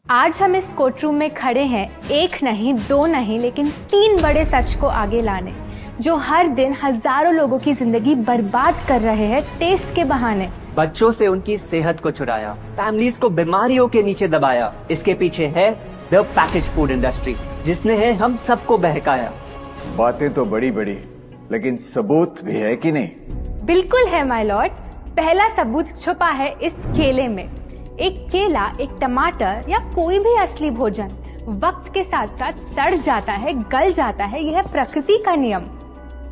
आज हम इस कोर्ट रूम में खड़े हैं, एक नहीं, दो नहीं, लेकिन 3 बड़े सच को आगे लाने, जो हर दिन हजारों लोगों की जिंदगी बर्बाद कर रहे हैं टेस्ट के बहाने। बच्चों से उनकी सेहत को चुराया, फैमिलीज को बीमारियों के नीचे दबाया। इसके पीछे है द पैकेज फूड इंडस्ट्री, जिसने है हम सबको बहकाया। बातें तो बड़ी बड़ी, लेकिन सबूत भी है कि नहीं? बिल्कुल है माय लॉर्ड। पहला सबूत छुपा है इस केले में। एक केला, एक टमाटर या कोई भी असली भोजन वक्त के साथ साथ सड़ जाता है, गल जाता है। यह प्रकृति का नियम।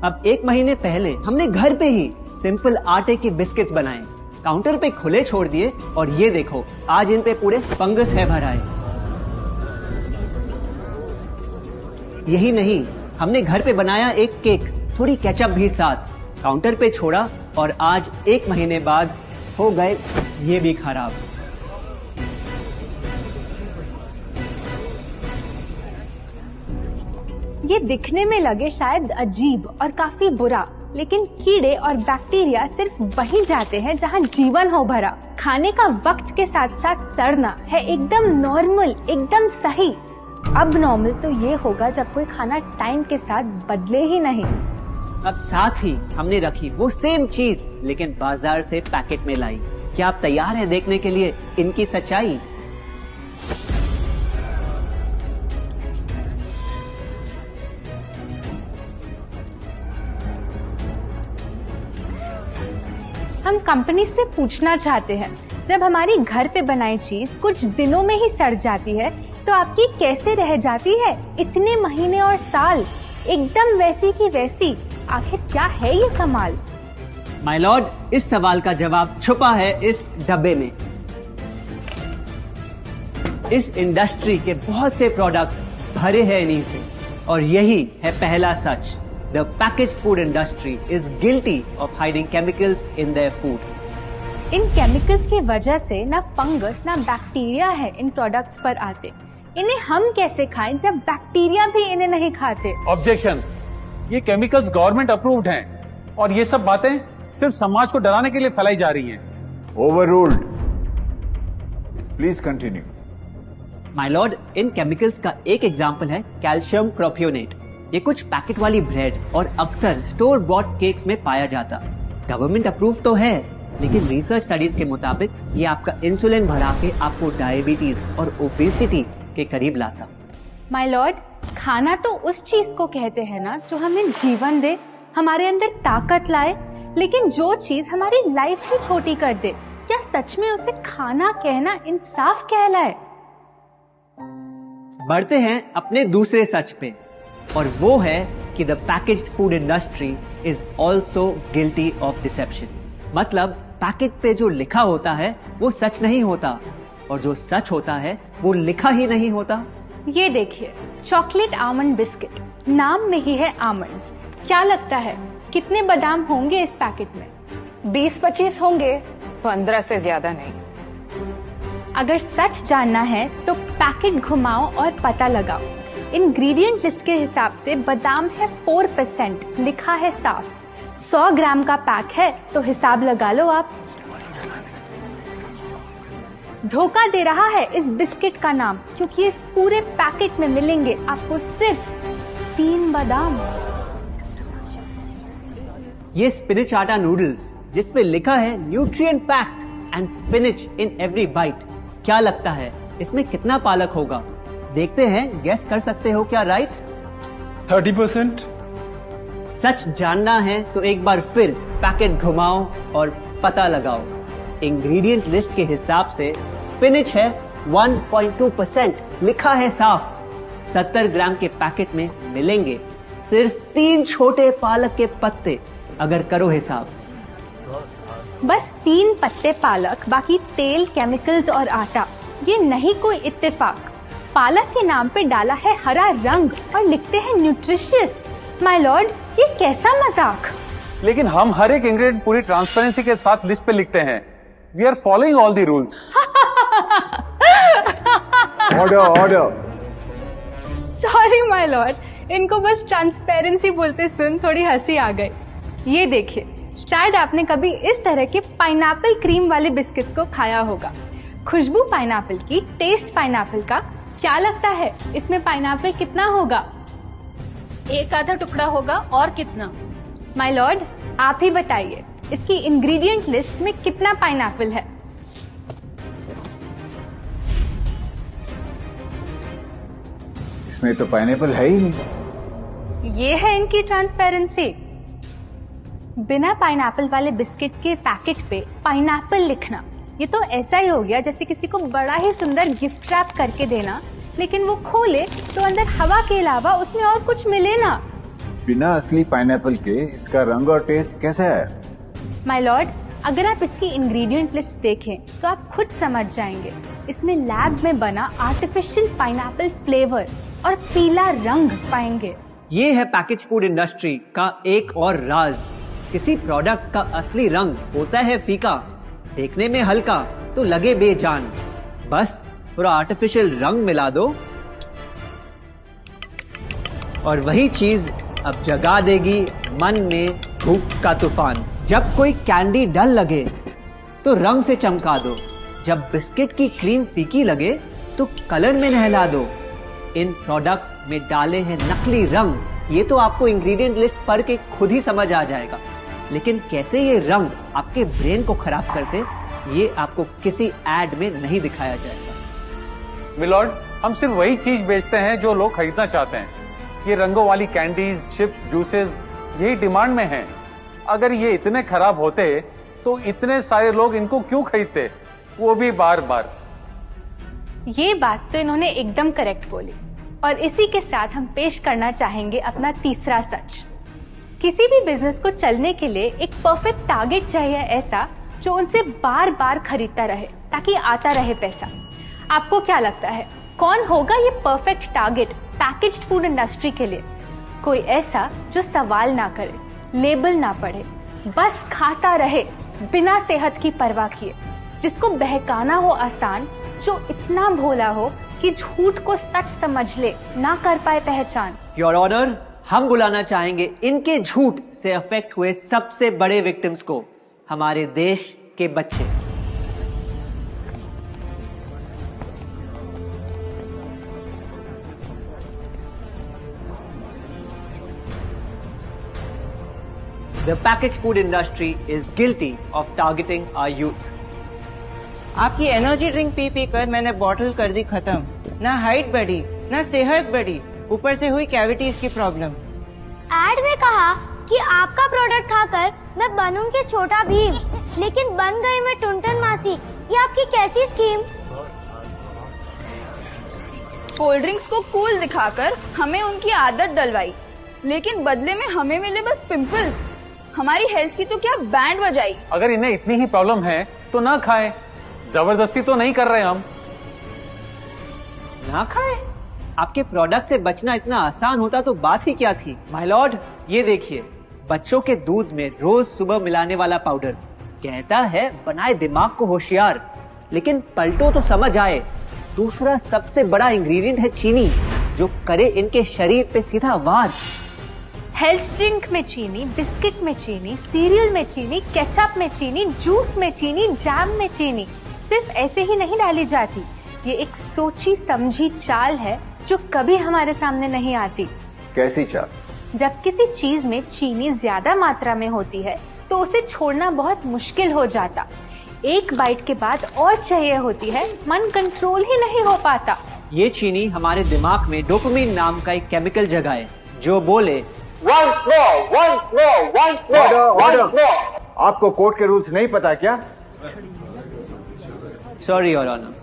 अब 1 महीने पहले हमने घर पे ही सिंपल आटे के बिस्किट्स बनाए, काउंटर पे खुले छोड़ दिए, और ये देखो आज इन पे पूरे फंगस है भराए। यही नहीं, हमने घर पे बनाया एक केक, थोड़ी केचप भी साथ, काउंटर पे छोड़ा, और आज 1 महीने बाद हो गए ये भी खराब। ये दिखने में लगे शायद अजीब और काफी बुरा, लेकिन कीड़े और बैक्टीरिया सिर्फ वहीं जाते हैं जहां जीवन हो भरा। खाने का वक्त के साथ साथ सड़ना है एकदम नॉर्मल, एकदम सही। अब नॉर्मल तो ये होगा जब कोई खाना टाइम के साथ बदले ही नहीं। अब साथ ही हमने रखी वो सेम चीज, लेकिन बाजार से पैकेट में लाई। क्या आप तैयार हैं देखने के लिए इनकी सच्चाई? हम कंपनी से पूछना चाहते हैं, जब हमारी घर पे बनाई चीज कुछ दिनों में ही सड़ जाती है, तो आपकी कैसे रह जाती है इतने महीने और साल एकदम वैसी की वैसी? आखिर क्या है ये कमाल? माय लॉर्ड, इस सवाल का जवाब छुपा है इस डब्बे में। इस इंडस्ट्री के बहुत से प्रोडक्ट्स भरे हैं इन्हीं से, और यही है पहला सच। The packaged food industry is guilty of hiding chemicals in their food. In chemicals की वजह से ना फंगस ना बैक्टीरिया है इन प्रोडक्ट्स पर आते। इन्हें हम कैसे खाएं जब बैक्टीरिया भी इन्हें नहीं खाते? ऑब्जेक्शन, ये केमिकल्स गवर्नमेंट अप्रूव्ड हैं, और ये सब बातें सिर्फ समाज को डराने के लिए फैलाई जा रही हैं। Overruled. Please continue. My Lord, in chemicals का एक एग्जांपल है कैल्शियम प्रोपियोनेट। ये कुछ पैकेट वाली ब्रेड और अक्सर स्टोर बॉट केक्स में पाया जाता। गवर्नमेंट अप्रूव तो है, लेकिन रिसर्च स्टडीज के मुताबिक ये आपका इंसुलिन बढ़ा के आपको डायबिटीज और ओबेसिटी के करीब लाता। माय लॉर्ड, खाना तो उस चीज को कहते हैं ना जो हमें जीवन दे, हमारे अंदर ताकत लाए, लेकिन जो चीज हमारी लाइफ ही छोटी कर दे, क्या सच में उसे खाना कहना इंसाफ कहलाए? बढ़ते हैं अपने दूसरे सच पे, और वो है कि the packaged food industry is also guilty of deception. मतलब पैकेट पे जो लिखा होता है वो सच नहीं होता, और जो सच होता है वो लिखा ही नहीं होता। ये देखिए, चॉकलेट आमंड बिस्किट, नाम में ही है आमंड्स। क्या लगता है कितने बादाम होंगे इस पैकेट में? 20-25 होंगे, 15 से ज्यादा नहीं। अगर सच जानना है तो पैकेट घुमाओ और पता लगाओ। इंग्रेडिएंट लिस्ट के हिसाब से बादाम है 4%, लिखा है साफ। 100 ग्राम का पैक है तो हिसाब लगा लो आप। धोखा दे रहा है इस बिस्किट का नाम, क्योंकि इस पूरे पैकेट में मिलेंगे आपको सिर्फ 3 बादाम। ये स्पिनच आटा नूडल्स, जिसपे लिखा है nutrient packed and spinach in every bite. क्या लगता है इसमें कितना पालक होगा? देखते हैं, गेस कर सकते हो क्या? राइट, 30%। सच जानना है तो एक बार फिर पैकेट घुमाओ और पता लगाओ। इंग्रेडिएंट लिस्ट के हिसाब से स्पिनच है 1.2%, लिखा है साफ। 70 ग्राम के पैकेट में मिलेंगे सिर्फ 3 छोटे पालक के पत्ते। अगर करो हिसाब, बस 3 पत्ते पालक, बाकी तेल, केमिकल्स और आटा। ये नहीं कोई इत्तेफाक। पालक के नाम पे डाला है हरा रंग और लिखते हैं न्यूट्रिशियस। माय लॉर्ड, ये कैसा मजाक? लेकिन हम हर एक इंग्रेडिएंट पूरी ट्रांसपेरेंसी के साथ लिस्ट पे लिखते हैं। We are following all the rules. Order, order. Sorry my lord, इनको बस ट्रांसपेरेंसी बोलते सुन थोड़ी हंसी आ गई। ये देखिए, शायद आपने कभी इस तरह के पाइनएप्पल क्रीम वाले बिस्किट्स को खाया होगा। खुशबू पाइनएप्पल की, टेस्ट पाइनएप्पल का। क्या लगता है इसमें पाइनएप्पल कितना होगा? एक आधा टुकड़ा होगा और कितना? माय लॉर्ड, आप ही बताइए, इसकी इंग्रेडिएंट लिस्ट में कितना पाइनएप्पल है? इसमें तो पाइनएप्पल है ही नहीं। ये है इनकी ट्रांसपेरेंसी। बिना पाइनएप्पल वाले बिस्किट के पैकेट पे पाइनएप्पल लिखना, ये तो ऐसा ही हो गया जैसे किसी को बड़ा ही सुंदर गिफ्ट रैप करके देना, लेकिन वो खोले तो अंदर हवा के अलावा उसमें और कुछ मिले ना। बिना असली पाइनएप्पल के इसका रंग और टेस्ट कैसा है? माय लॉर्ड, अगर आप इसकी इंग्रेडिएंट लिस्ट देखें तो आप खुद समझ जाएंगे। इसमें लैब में बना आर्टिफिशियल पाइनएप्पल फ्लेवर और पीला रंग पाएंगे। ये है पैकेज फूड इंडस्ट्री का एक और राज। किसी प्रोडक्ट का असली रंग होता है फीका, देखने में हल्का तो लगे बेजान। बस थोड़ा आर्टिफिशियल रंग मिला दो और वही चीज अब जगा देगी मन में भूख का तूफान। जब कोई कैंडी डल लगे तो रंग से चमका दो, जब बिस्किट की क्रीम फीकी लगे तो कलर में नहला दो। इन प्रोडक्ट्स में डाले हैं नकली रंग। ये तो आपको इंग्रेडिएंट लिस्ट पढ़ के खुद ही समझ आ जाएगा, लेकिन कैसे ये रंग आपके ब्रेन को खराब करते, ये आपको किसी एड में नहीं दिखाया जाएगा। मिलॉर्ड, हम सिर्फ वही चीज बेचते हैं जो लोग खरीदना चाहते हैं। ये रंगों वाली कैंडीज, चिप्स, जूसेस यही डिमांड में हैं। अगर ये इतने खराब होते तो इतने सारे लोग इनको क्यों खरीदते, वो भी बार बार। ये बात तो इन्होंने एकदम करेक्ट बोली, और इसी के साथ हम पेश करना चाहेंगे अपना तीसरा सच। किसी भी बिजनेस को चलने के लिए एक परफेक्ट टारगेट चाहिए, ऐसा जो उनसे बार बार खरीदता रहे ताकि आता रहे पैसा। आपको क्या लगता है कौन होगा ये perfect target packaged food industry के लिए? कोई ऐसा जो सवाल ना करे, लेबल ना पढ़े, बस खाता रहे बिना सेहत की परवाह किए, जिसको बहकाना हो आसान, जो इतना भोला हो कि झूठ को सच समझ ले, ना कर पाए पहचान। योर ऑनर, हम बुलाना चाहेंगे इनके झूठ से अफेक्ट हुए सबसे बड़े विक्टिम्स को, हमारे देश के बच्चे। The packaged food industry is guilty of targeting our youth. आपकी एनर्जी ड्रिंक पी पी कर मैंने बॉटल कर दी खत्म। ना हाइट बढ़ी, ना सेहत बढ़ी, ऊपर से हुई कैविटीज की प्रॉब्लम। एड में कहा कि आपका प्रोडक्ट खाकर मैं बनूंगी छोटा भीम, लेकिन बन गई मैं टुनटन मासी। ये आपकी कैसी स्कीम? कोल्ड ड्रिंक्स को कूल दिखाकर हमें उनकी आदत डलवाई, लेकिन बदले में हमें मिले बस पिंपल्स। हमारी हेल्थ की तो क्या बैंड बजाई। अगर इन्हें इतनी ही प्रॉब्लम है तो ना खाएं, जबरदस्ती तो नहीं कर रहे हम। ना खाएं? आपके प्रोडक्ट से बचना इतना आसान होता तो बात ही क्या थी। माय लॉर्ड, ये देखिए, बच्चों के दूध में रोज सुबह मिलाने वाला पाउडर कहता है बनाए दिमाग को होशियार, लेकिन पलटो तो समझ आए। दूसरा सबसे बड़ा इंग्रेडिएंट है चीनी, जो करे इनके शरीर पे सीधा वार। हेल्थ ड्रिंक में चीनी, बिस्किट में चीनी, सीरियल में चीनी, केचप में चीनी, जूस में चीनी, जैम में चीनी सिर्फ ऐसे ही नहीं डाली जाती। ये एक सोची समझी चाल है जो कभी हमारे सामने नहीं आती। कैसी चाल? जब किसी चीज में चीनी ज्यादा मात्रा में होती है तो उसे छोड़ना बहुत मुश्किल हो जाता। एक बाइट के बाद और चाहिए होती है, मन कंट्रोल ही नहीं हो पाता। ये चीनी हमारे दिमाग में डोपामिन नाम का एक केमिकल जगाए, जो बोले once more, once more, once more, once more. आपको कोर्ट के रूल्स नहीं पता क्या? Sorry your honour.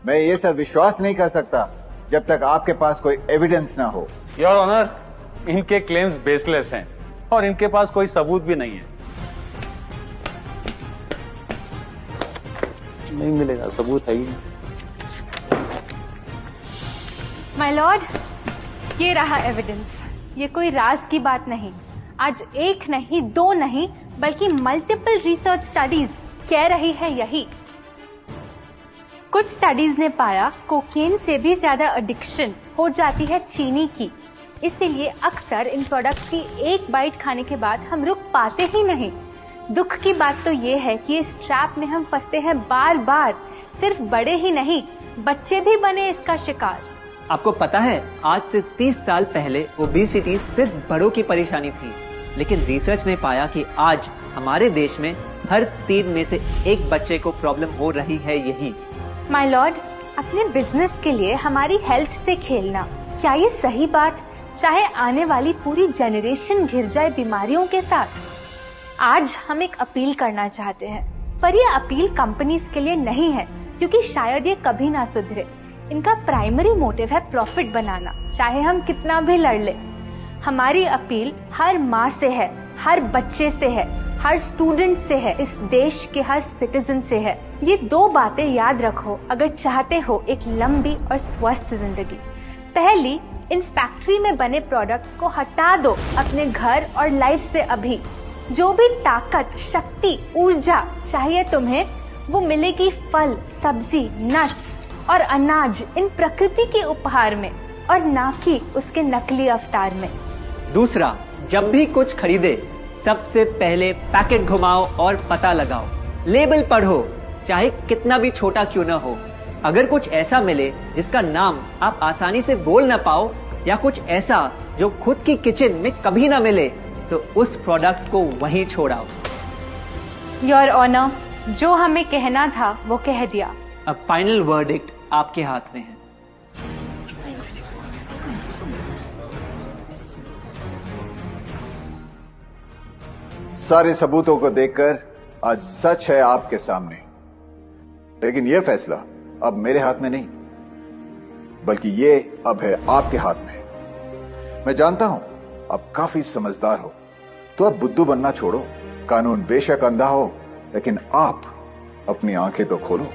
मैं ये सब विश्वास नहीं कर सकता जब तक आपके पास कोई एविडेंस ना हो। योर ऑनर, इनके क्लेम्स बेसलेस हैं और इनके पास कोई सबूत भी नहीं है। नहीं मिलेगा, सबूत है ही नहीं। माय लॉर्ड, ये रहा एविडेंस। ये कोई राज की बात नहीं। आज एक नहीं, दो नहीं, बल्कि मल्टीपल रिसर्च स्टडीज कह रही है यही। कुछ स्टडीज ने पाया कोकेन से भी ज्यादा एडिक्शन हो जाती है चीनी की। इसीलिए अक्सर इन प्रोडक्ट्स की एक बाइट खाने के बाद हम रुक पाते ही नहीं। दुख की बात तो ये है कि इस ट्रैप में हम फंसते हैं बार बार, सिर्फ बड़े ही नहीं, बच्चे भी बने इसका शिकार। आपको पता है, आज से 30 साल पहले ओबेसिटी सिर्फ बड़ों की परेशानी थी, लेकिन रिसर्च ने पाया कि आज हमारे देश में हर 3 में से 1 बच्चे को प्रॉब्लम हो रही है यही। माय लॉर्ड, अपने बिजनेस के लिए हमारी हेल्थ से खेलना, क्या ये सही बात, चाहे आने वाली पूरी जनरेशन घिर जाए बीमारियों के साथ? आज हम एक अपील करना चाहते हैं, पर ये अपील कंपनीज के लिए नहीं है, क्योंकि शायद ये कभी ना सुधरे। इनका प्राइमरी मोटिव है प्रॉफिट बनाना, चाहे हम कितना भी लड़ ले। हमारी अपील हर माँ से है, हर बच्चे से है, हर स्टूडेंट से है, इस देश के हर सिटीजन से है। ये 2 बातें याद रखो अगर चाहते हो एक लंबी और स्वस्थ जिंदगी। पहली, इन फैक्ट्री में बने प्रोडक्ट्स को हटा दो अपने घर और लाइफ से अभी। जो भी ताकत, शक्ति, ऊर्जा चाहिए तुम्हें, वो मिलेगी फल, सब्जी, नट्स और अनाज इन प्रकृति के उपहार में, और ना कि उसके नकली अवतार में। दूसरा, जब भी कुछ खरीदे सबसे पहले पैकेट घुमाओ और पता लगाओ। लेबल पढ़ो, चाहे कितना भी छोटा क्यों ना हो। अगर कुछ ऐसा मिले जिसका नाम आप आसानी से बोल ना पाओ, या कुछ ऐसा जो खुद की किचन में कभी ना मिले, तो उस प्रोडक्ट को वहीं छोड़ाओ। योर ऑनर, जो हमें कहना था वो कह दिया। अब फाइनल वर्डिक्ट आपके हाथ में है। सारे सबूतों को देखकर आज सच है आपके सामने, लेकिन यह फैसला अब मेरे हाथ में नहीं, बल्कि ये अब है आपके हाथ में। मैं जानता हूं आप काफी समझदार हो, तो अब बुद्धू बनना छोड़ो। कानून बेशक अंधा हो, लेकिन आप अपनी आंखें तो खोलो।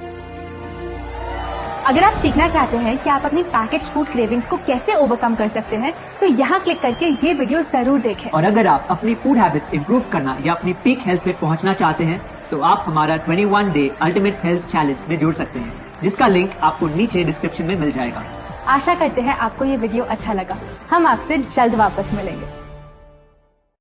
अगर आप सीखना चाहते हैं कि आप अपनी पैकेज्ड फूड क्रेविंग्स को कैसे ओवरकम कर सकते हैं, तो यहाँ क्लिक करके ये वीडियो जरूर देखें। और अगर आप अपनी फूड हैबिट्स इंप्रूव करना या अपनी पीक हेल्थ पे पहुँचना चाहते हैं, तो आप हमारा 21 डे अल्टीमेट हेल्थ चैलेंज में जुड़ सकते हैं, जिसका लिंक आपको नीचे डिस्क्रिप्शन में मिल जाएगा। आशा करते हैं आपको ये वीडियो अच्छा लगा। हम आपसे जल्द वापस मिलेंगे।